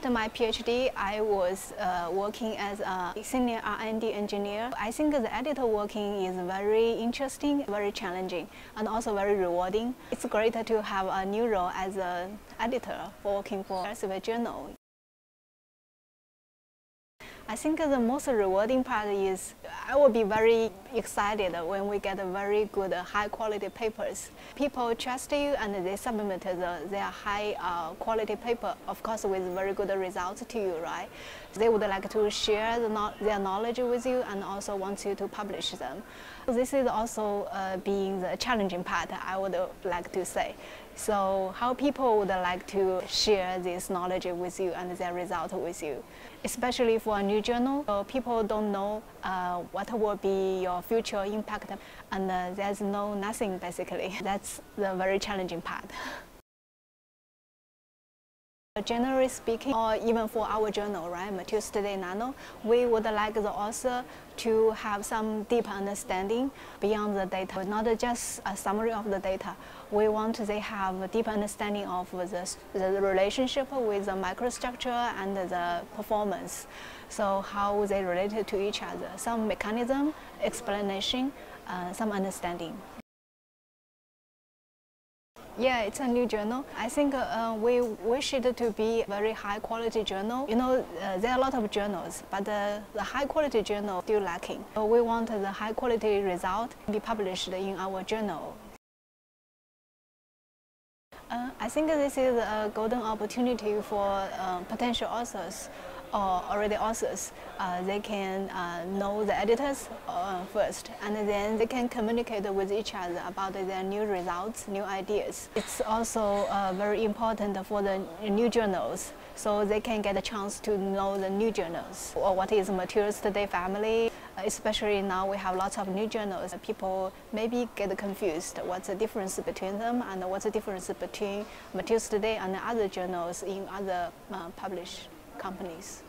After my PhD, I was working as a senior R&D engineer. I think the editor working is very interesting, very challenging, and also very rewarding. It's great to have a new role as an editor working for a journal. I think the most rewarding part is I will be very excited when we get very good, high-quality papers. People trust you and they submit their high-quality paper, of course, with very good results to you, right? They would like to share their knowledge with you and also want you to publish them. This is also being the challenging part, I would like to say. So how people would like to share this knowledge with you and their result with you, especially for a new journal. So people don't know what will be your future impact, and there's nothing basically. That's the very challenging part. Generally speaking, or even for our journal, right, Materials Today Nano, we would like the author to have some deep understanding beyond the data, not just a summary of the data. We want they have a deep understanding of the relationship with the microstructure and the performance. So how they relate to each other, some mechanism, explanation, some understanding. Yeah, it's a new journal. I think we wish it to be a very high-quality journal. You know, there are a lot of journals, but the high-quality journal is still lacking. So we want the high-quality result to be published in our journal. I think this is a golden opportunity for potential authors or already authors. They can know the editors first, and then they can communicate with each other about their new results, new ideas. It's also very important for the new journals, so they can get a chance to know the new journals, or what is Materials Today family. Especially now we have lots of new journals. People maybe get confused what's the difference between them and what's the difference between Materials Today and other journals in other published companies.